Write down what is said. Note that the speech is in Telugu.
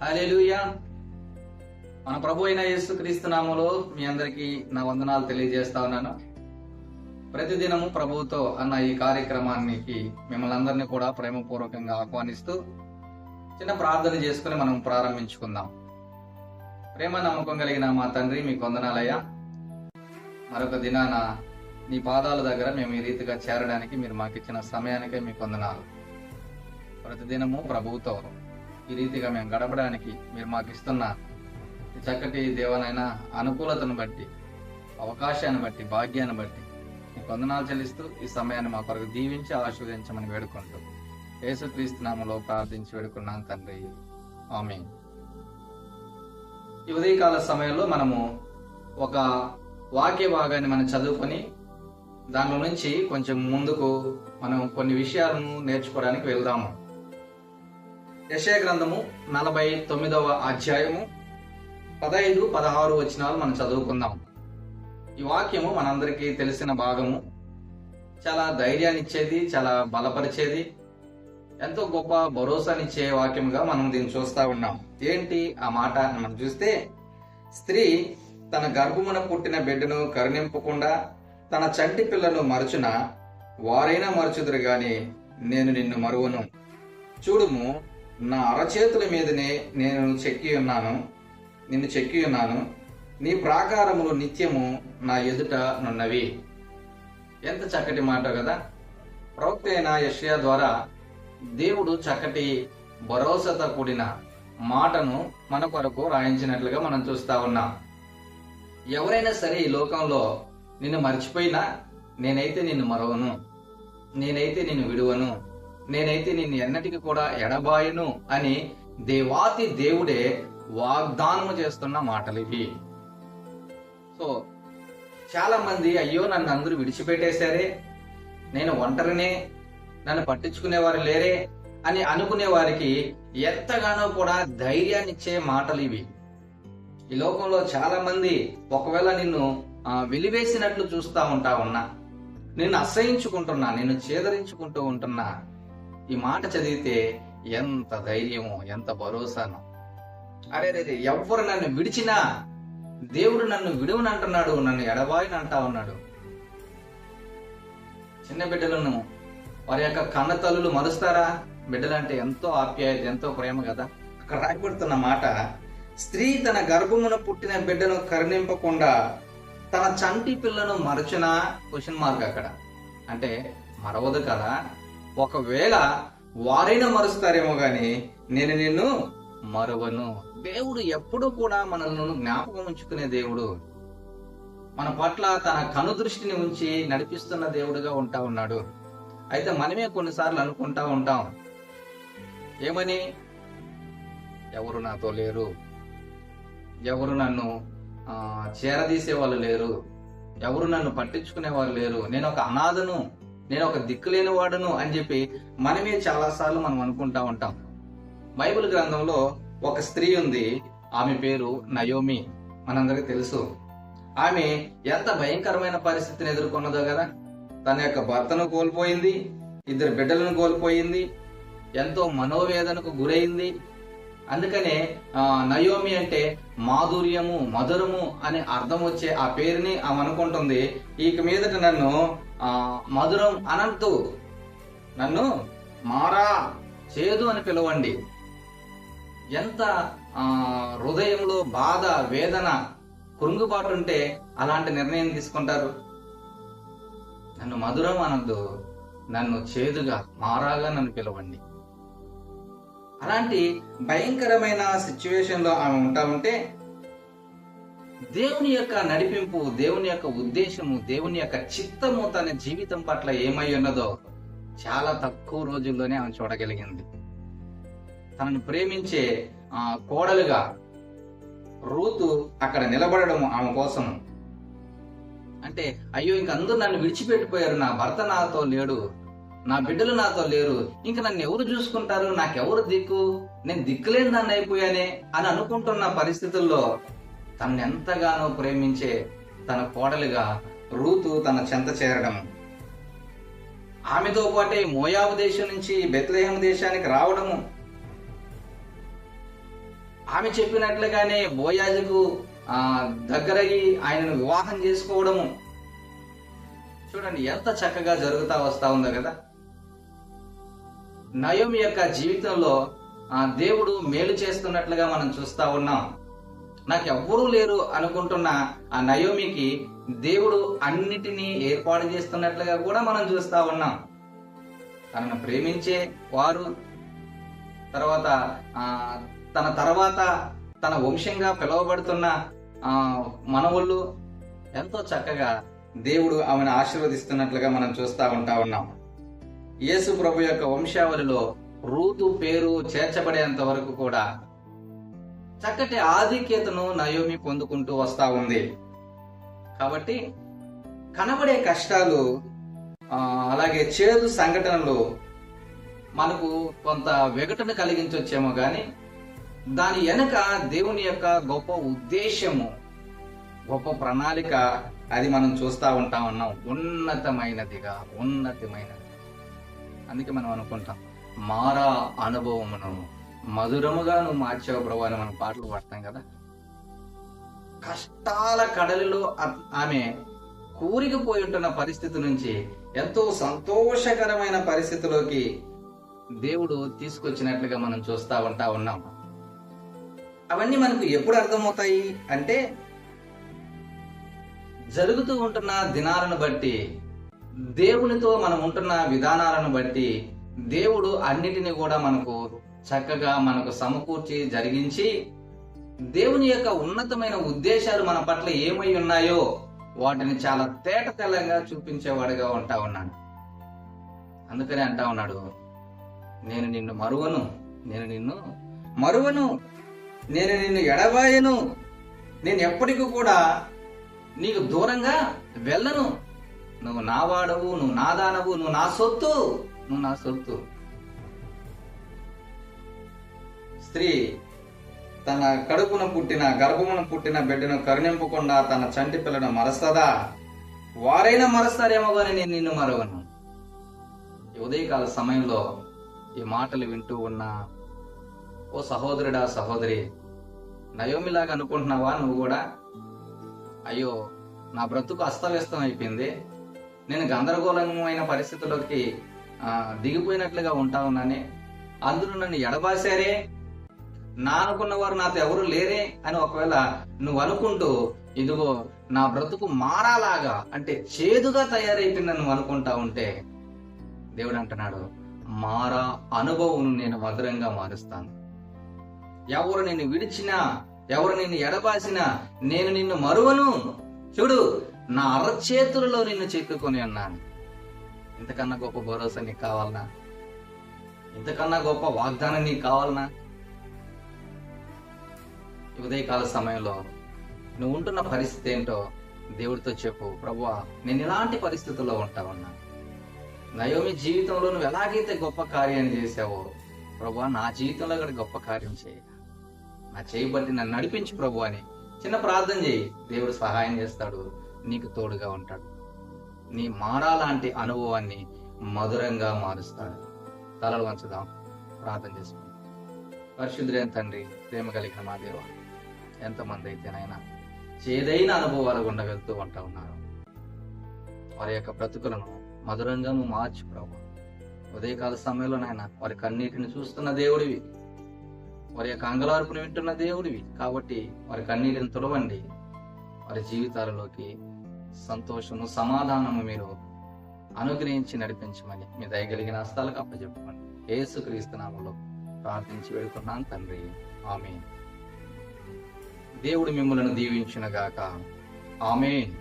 హల్లెలూయా. మన ప్రభు అయిన యేసుక్రీస్తు నామములో మీ అందరికీ నా వందనాలు తెలియజేస్తా ఉన్నాను. ప్రతిదినము ప్రభువుతో అన్న ఈ కార్యక్రమానికి మిమ్మల్ని అందరినీ కూడా ప్రేమపూర్వకంగా ఆహ్వానిస్తూ చిన్న ప్రార్థన చేసుకుని మనం ప్రారంభించుకుందాం. ప్రేమ నమ్మకం కలిగిన మా తండ్రి, మీకు వందనాలయ్యా. మరొక దినాన నీ పాదాల దగ్గర మేము ఈ రీతిగా చేరడానికి మీరు మాకు ఇచ్చిన సమయానికే మీకు వందనాలు. ప్రతిదినము ప్రభువుతో ఈ రీతిగా మేము గడపడానికి మీరు మాకు ఇస్తున్న ఈ చక్కటి దేవనైనా అనుకూలతను బట్టి, అవకాశాన్ని బట్టి, భాగ్యాన్ని బట్టి మీకు వందనాలు చెల్లిస్తూ ఈ సమయాన్ని మా కొరకు దీవించి ఆశీర్వదించమని వేడుకుంటూ యేసుక్రీస్తు నామములో ప్రార్థించి వేడుకున్నాను తండ్రి, ఆమేన్. ఈ ఉదయకాల సమయంలో మనము ఒక వాక్య భాగాన్ని మనం చదువుకొని దానిలో నుంచి కొంచెం ముందుకు మనం కొన్ని విషయాలను నేర్చుకోవడానికి వెళ్దాము. యెషయా గ్రంథము 49వ అధ్యాయము 15, 16 వచనాలు మనం చదువుకుందాం. ఈ వాక్యము మనందరికీ తెలిసిన భాగము. చాలా ధైర్యాన్ని ఇచ్చేది, చాలా బలపరిచేది, ఎంతో గొప్ప భరోసానిచ్చే వాక్యముగా మనం దీన్ని చూస్తా ఉన్నాం. ఏంటి ఆ మాట అని మనం చూస్తే, స్త్రీ తన గర్భమున పుట్టిన బిడ్డను కరుణింపకుండా తన చంటి పిల్లను మరచున వారైనా మరచుదురు గాని నేను నిన్ను మరువను. చూడుము, నా అరచేతుల మీదనే నేను నిన్ను చెక్కి ఉన్నాను, నీ ప్రాకారములు నిత్యము నా ఎదుట నున్నవి. ఎంత చక్కటి మాట కదా. ప్రవక్త అయిన యెషయా ద్వారా దేవుడు చక్కటి భరోసాతో కూడిన మాటను మన కొరకు రాయించినట్లుగా మనం చూస్తా ఉన్నాం. ఎవరైనా సరే ఈ లోకంలో నిన్ను మర్చిపోయినా నేనైతే నిన్ను మరవను, నేనైతే నిన్ను విడువను, నేనైతే నిన్ను ఎన్నటికి కూడా ఎడబాయను అని దేవాతి దేవుడే వాగ్దానము చేస్తున్న మాటలు ఇవి. సో చాలా మంది అయ్యో నన్ను అందరూ విడిచిపెట్టేశారే, నేను ఒంటరినే, నన్ను పట్టించుకునేవారు లేరే అని అనుకునే వారికి ఎంతగానో కూడా ధైర్యాన్ని ఇచ్చే మాటలు ఇవి. ఈ లోకంలో చాలా మంది ఒకవేళ నిన్ను వెలివేసినట్లు చూస్తా ఉన్నా, నిన్ను అసహించుకుంటున్నా, నిన్ను చేదరించుకుంటూ ఉంటున్నా, ఈ మాట చదివితే ఎంత ధైర్యమో, ఎంత భరోసాను. అరే ఎవ్వరు నన్ను విడిచినా దేవుడు నన్ను విడువని అంటున్నాడు, నన్ను ఎడబాయని అంటా ఉన్నాడు. చిన్న బిడ్డలను వారి యొక్క కన్న తల్లులు మరుస్తారా? బిడ్డలంటే ఎంతో ఆప్యాయత, ఎంతో ప్రేమ కదా. అక్కడ రాయబడుతున్న మాట, స్త్రీ తన గర్భమున పుట్టిన బిడ్డను కరుణింపకుండా తన చంటి పిల్లను మరచునా? క్వశ్చన్ మార్క్ అక్కడ. అంటే మరవదు కదా. ఒకవేళ వారైనా మరుస్తారేమో గాని నేను నిన్ను మరవను. దేవుడు ఎప్పుడు కూడా మనల్ని జ్ఞాపకం ఉంచుకునే దేవుడు, మన పట్ల తన కనుదృష్టిని ఉంచి నడిపిస్తున్న దేవుడుగా ఉంటా ఉన్నాడు. అయితే మనమే కొన్నిసార్లు అనుకుంటా ఉంటాం, ఏమని? ఎవరు నాతో లేరు, ఎవరు నన్ను చేరదీసే వాళ్ళు లేరు, ఎవరు నన్ను పట్టించుకునే వాళ్ళు లేరు, నేను ఒక అనాథను, నేను ఒక దిక్కులేని వాడును అని చెప్పి మనమే చాలాసార్లు మనం అనుకుంటా ఉంటాం. బైబిల్ గ్రంథంలో ఒక స్త్రీ ఉంది, ఆమె పేరు నయోమి. మనందరికీ తెలుసు. ఆమె ఎంత భయంకరమైన పరిస్థితిని ఎదుర్కొన్నదో కదా. తన యొక్క భర్తను కోల్పోయింది, 2 బిడ్డలను కోల్పోయింది, ఎంతో మనోవేదనకు గురైంది. అందుకనే నయోమి అంటే మాధుర్యము, మధురము అని అర్థం వచ్చే ఆ పేరుని ఆమె అనుకుంటుంది, ఇక మీదట నన్ను మధురం అనంతు, నన్ను మారా, చేదు అని పిలవండి. ఎంత హృదయంలో బాధ, వేదన, కృంగుబాటు ఉంటే అలాంటి నిర్ణయం తీసుకుంటారు? నన్ను మధురం అనద్దు, నన్ను చేదుగా, మారాగా నన్ను పిలవండి. అలాంటి భయంకరమైన సిచ్యువేషన్ లో ఆమె ఉంటా ఉంటే దేవుని యొక్క నడిపింపు, దేవుని యొక్క ఉద్దేశము, దేవుని యొక్క చిత్తము తన జీవితం పట్ల ఏమై ఉన్నదో చాలా తక్కువ రోజుల్లోనే ఆమె చూడగలిగింది. తనను ప్రేమించే కోడలుగా రూతు అక్కడ నిలబడడం ఆమె కోసం. అంటే అయ్యో ఇంక అందరూ నన్ను విడిచిపెట్టిపోయారు, నా భర్త నాతో లేడు, నా బిడ్డలు నాతో లేరు, ఇంక నన్ను ఎవరు చూసుకుంటారు, నాకెవరు దిక్కు, నేను దిక్కులేని దాన్ని అయిపోయానే అని అనుకుంటున్న పరిస్థితుల్లో తనని ఎంతగానో ప్రేమించే తన కోడలుగా రూతు తన చెంత చేరడం, ఆమెతో పాటే మోయాబు దేశం నుంచి బెత్లెహేము దేశానికి రావడము, ఆమె చెప్పినట్లుగానే బోయాజుకు దగ్గరయ్యి ఆయనను వివాహం చేసుకోవడము. చూడండి ఎంత చక్కగా జరుగుతా వస్తా ఉందో కదా. నయోమి యొక్క జీవితంలో దేవుడు మేలు చేస్తున్నట్లుగా మనం చూస్తా ఉన్నాం. నాకు ఎవ్వరూ లేరు అనుకుంటున్న ఆ నయోమికి దేవుడు అన్నిటినీ ఏర్పాటు చేస్తున్నట్లుగా కూడా మనం చూస్తా ఉన్నాం. తనను ప్రేమించే వారు, తర్వాత తన వంశంగా పిలువబడుతున్న మనవుళ్ళు ఎంతో చక్కగా దేవుడు ఆమెను ఆశీర్వదిస్తున్నట్లుగా మనం చూస్తా ఉన్నాం. యేసు ప్రభు యొక్క వంశావళిలో రూతు పేరు చేర్చబడేంత వరకు కూడా చక్కటి ఆధిక్యతను నయోమి పొందుకుంటూ వస్తా ఉంది. కాబట్టి కనబడే కష్టాలు, అలాగే చేదు సంఘటనలు మనకు కొంత వెగటను కలిగించొచ్చేమో గాని దాని వెనక దేవుని యొక్క గొప్ప ఉద్దేశము, గొప్ప ప్రణాళిక అది మనం చూస్తా ఉన్నాం. ఉన్నతమైనదిగా. అందుకే మనం అనుకుంటాం, మారా అనుభవమును మధురముగా నువ్వు మార్చావు ప్రభు అని మనం పాటలు పాడతాం కదా. కష్టాల కడలిలో ఆమె కూరికిపోయి ఉంటున్న పరిస్థితి నుంచి ఎంతో సంతోషకరమైన పరిస్థితిలోకి దేవుడు తీసుకొచ్చినట్లుగా మనం చూస్తా ఉన్నాం. అవన్నీ మనకు ఎప్పుడు అర్థమవుతాయి అంటే, జరుగుతూ ఉంటున్న దినాలను బట్టి, దేవునితో మనం ఉంటున్న విధానాలను బట్టి దేవుడు అన్నిటిని కూడా మనకు చక్కగా మనకు సమకూర్చి జరిగించి, దేవుని యొక్క ఉన్నతమైన ఉద్దేశాలు మన పట్ల ఏమై ఉన్నాయో వాటిని చాలా తేట తెల్లంగా చూపించేవాడుగా ఉన్నాడు. అందుకనే అంటా ఉన్నాడు, నేను నిన్ను మరువను, నేను నిన్ను ఎడబాయను, నేను ఎప్పటికీ కూడా నీకు దూరంగా వెళ్ళను. నువ్వు నా వాడవు, నువ్వు నా దానవు, నువ్వు నా సొత్తు. స్త్రీ తన గర్భమున పుట్టిన బిడ్డను కరుణింపకుండా తన చంటి పిల్లను మరస్తదా? వారైనా మరస్తారేమో కానీ నేను నిన్ను మరవను. ఉదయకాల సమయంలో ఈ మాటలు వింటూ ఉన్న ఓ సహోదరుడా, సహోదరి, నయోమిలాగా అనుకుంటున్నావా నువ్వు కూడా? అయ్యో, నా బ్రతుకు అస్తవ్యస్తం అయిపోయింది, నేను గందరగోళమైన పరిస్థితుల్లోకి దిగిపోయినట్లుగా ఉంటా ఉన్నానే, అందరూ నన్ను ఎడబాసారే, నా అనుకున్న వారు నాతో ఎవరు లేరే అని ఒకవేళ నువ్వు అనుకుంటూ, ఇదిగో నా బ్రతుకు మారాలాగా అంటే చేదుగా తయారైపోయిందని నువ్వు అనుకుంటా ఉంటే, దేవుడు అంటున్నాడు, మారా అనుభవం నేను మధురంగా మారుస్తాను. ఎవరు నిన్ను విడిచినా, ఎవరు నిన్ను ఎడబాసినా నేను నిన్ను మరువను. చూడు, నా అరచేతులలో నిన్ను చెక్కుకొని ఉన్నాను. ఇంతకన్నా గొప్ప భరోసా నీకు కావాలనా? ఇంతకన్నా గొప్ప వాగ్దానం నీకు కావాలనా? ఉదయకాల సమయంలో నువ్వు ఉంటున్న పరిస్థితి ఏంటో దేవుడితో చెప్పు. ప్రభువా, నేను ఇలాంటి పరిస్థితుల్లో ఉంటావన్నా. నయోమి జీవితంలో నువ్వు ఎలాగైతే గొప్ప కార్యాన్ని చేసావో, ప్రభువా నా జీవితంలో కూడా గొప్ప కార్యం చేయ, నా చేయబట్టి నన్ను నడిపించు ప్రభు అని చిన్న ప్రార్థన చేయి. దేవుడు సహాయం చేస్తాడు, నీకు తోడుగా ఉంటాడు. నీ మారాలాంటి అనుభవాన్ని మధురంగా మారుస్తాడు. తలలు వంచుదాం, ప్రార్థన చేసుకుందాం. పరిశుద్ధుడైన తండ్రి, ప్రేమ కలిగిన మా దేవ, ఎంతమంది అయితే నాయన చేదైన అనుభవాలు గుండా వెళ్తూ ఉన్నారు, వారి యొక్క బ్రతుకులను మధురంగా నువ్వు మార్చు ప్రభు. ఉదయకాల సమయంలో నాయన వారి కన్నీటిని చూస్తున్న దేవుడివి, వారి యొక్క అంగలార్పును వింటున్న దేవుడివి కాబట్టి వారి కన్నీటిని తుడవండి. వారి జీవితాలలోకి సంతోషము, సమాధానము మీరు అనుగ్రహించి నడిపించమని మీ దయగలిగిన హస్తాలకు అప్పచెప్పండి. యేసుక్రీస్తు నామములో ప్రార్థించి వేడుకున్నాను తండ్రి, ఆమేన్. దేవుడు మిమ్మలను దీవించునుగాక. ఆమేన్.